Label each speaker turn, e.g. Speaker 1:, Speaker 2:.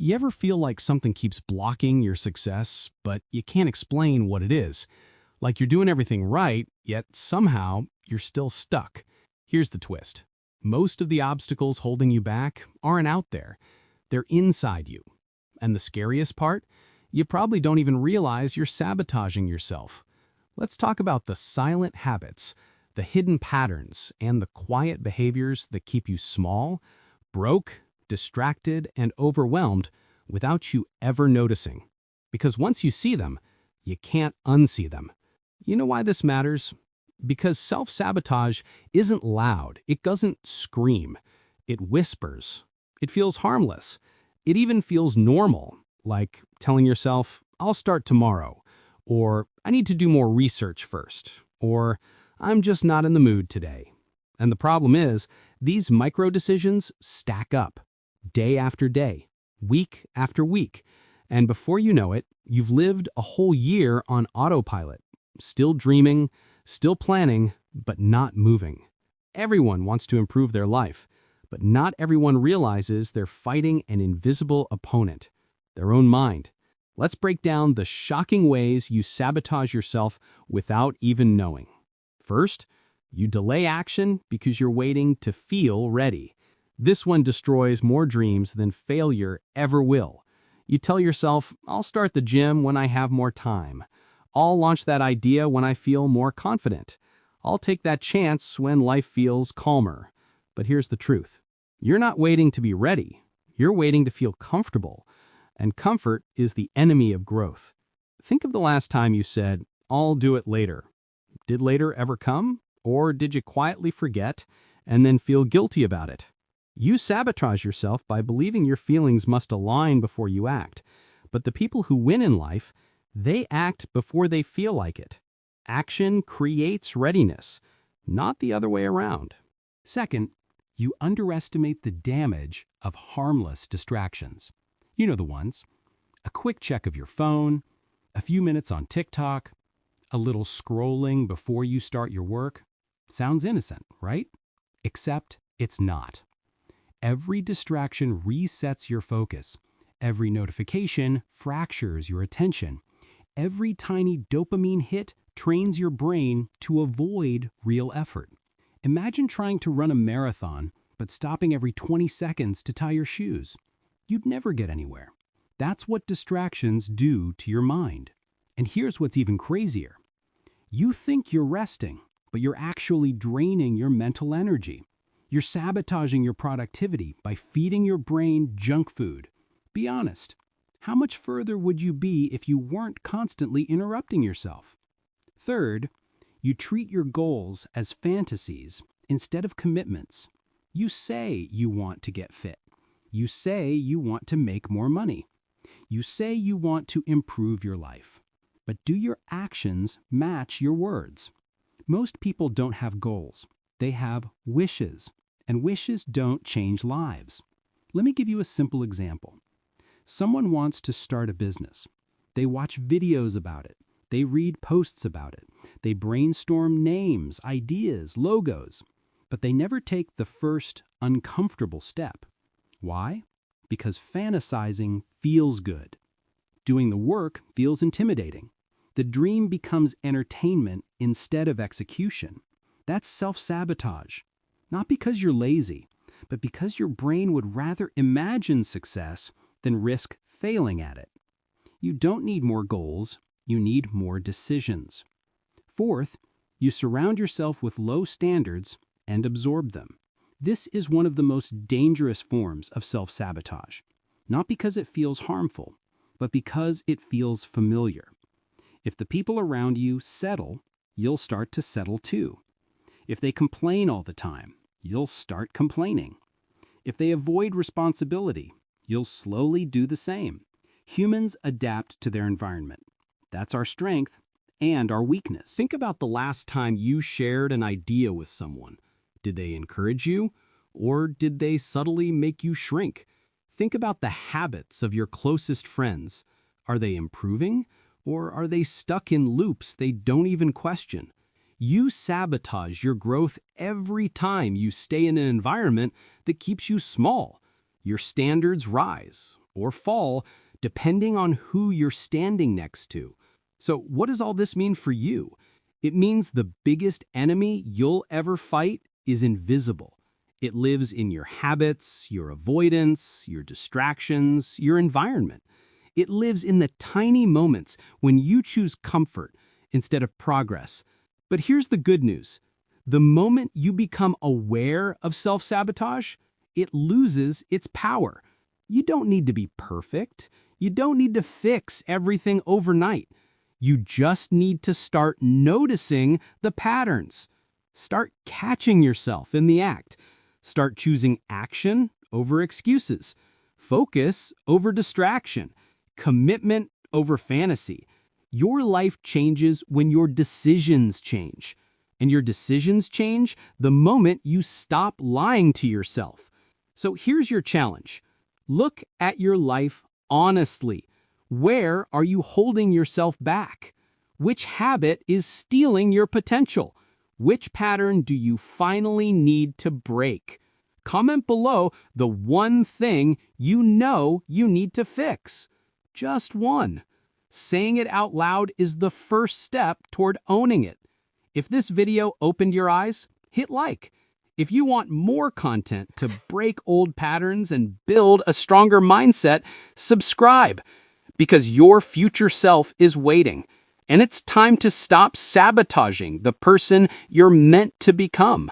Speaker 1: You ever feel like something keeps blocking your success, but you can't explain what it is? Like you're doing everything right, yet somehow you're still stuck. Here's the twist. Most of the obstacles holding you back aren't out there. They're inside you. And the scariest part? You probably don't even realize you're sabotaging yourself. Let's talk about the silent habits, the hidden patterns, and the quiet behaviors that keep you small, broke, distracted, and overwhelmed without you ever noticing. Because once you see them, you can't unsee them. You know why this matters? Because self-sabotage isn't loud. It doesn't scream. It whispers. It feels harmless. It even feels normal, like telling yourself, I'll start tomorrow, or I need to do more research first, or I'm just not in the mood today. And the problem is, these micro-decisions stack up, day after day, week after week, and before you know it, you've lived a whole year on autopilot, still dreaming, still planning, but not moving. Everyone wants to improve their life, but not everyone realizes they're fighting an invisible opponent, their own mind. Let's break down the shocking ways you sabotage yourself without even knowing. First, you delay action because you're waiting to feel ready. This one destroys more dreams than failure ever will. You tell yourself, I'll start the gym when I have more time. I'll launch that idea when I feel more confident. I'll take that chance when life feels calmer. But here's the truth. You're not waiting to be ready. You're waiting to feel comfortable. And comfort is the enemy of growth. Think of the last time you said, I'll do it later. Did later ever come? Or did you quietly forget and then feel guilty about it? You sabotage yourself by believing your feelings must align before you act. But the people who win in life, they act before they feel like it. Action creates readiness, not the other way around.
Speaker 2: Second, you underestimate the damage of harmless distractions. You know the ones. A quick check of your phone, a few minutes on TikTok, a little scrolling before you start your work. Sounds innocent, right? Except it's not. Every distraction resets your focus. Every notification fractures your attention. Every tiny dopamine hit trains your brain to avoid real effort. Imagine trying to run a marathon, but stopping every 20 seconds to tie your shoes. You'd never get anywhere. That's what distractions do to your mind. And here's what's even crazier. You think you're resting, but you're actually draining your mental energy. You're sabotaging your productivity by feeding your brain junk food. Be honest. How much further would you be if you weren't constantly interrupting yourself? Third, you treat your goals as fantasies instead of commitments. You say you want to get fit. You say you want to make more money. You say you want to improve your life. But do your actions match your words? Most people don't have goals. They have wishes, and wishes don't change lives. Let me give you a simple example. Someone wants to start a business. They watch videos about it. They read posts about it. They brainstorm names, ideas, logos. But they never take the first uncomfortable step. Why? Because fantasizing feels good. Doing the work feels intimidating. The dream becomes entertainment instead of execution. That's self-sabotage. Not because you're lazy, but because your brain would rather imagine success than risk failing at it. You don't need more goals, you need more decisions. Fourth, you surround yourself with low standards and absorb them. This is one of the most dangerous forms of self-sabotage, not because it feels harmful, but because it feels familiar. If the people around you settle, you'll start to settle too. If they complain all the time, you'll start complaining. If they avoid responsibility, you'll slowly do the same. Humans adapt to their environment. That's our strength and our weakness.
Speaker 1: Think about the last time you shared an idea with someone. Did they encourage you, or did they subtly make you shrink? Think about the habits of your closest friends. Are they improving, or are they stuck in loops they don't even question? You sabotage your growth every time you stay in an environment that keeps you small. Your standards rise, or fall, depending on who you're standing next to. So what does all this mean for you? It means the biggest enemy you'll ever fight is invisible. It lives in your habits, your avoidance, your distractions, your environment. It lives in the tiny moments when you choose comfort instead of progress. But here's the good news. The moment you become aware of self-sabotage, it loses its power. You don't need to be perfect. You don't need to fix everything overnight. You just need to start noticing the patterns. Start catching yourself in the act. Start choosing action over excuses, focus over distraction, commitment over fantasy. Your life changes when your decisions change. And your decisions change the moment you stop lying to yourself. So here's your challenge. Look at your life honestly. Where are you holding yourself back? Which habit is stealing your potential? Which pattern do you finally need to break? Comment below the one thing you know you need to fix. Just one. Saying it out loud is the first step toward owning it. If this video opened your eyes, hit like. If you want more content to break old patterns and build a stronger mindset, subscribe. Because your future self is waiting. And it's time to stop sabotaging the person you're meant to become.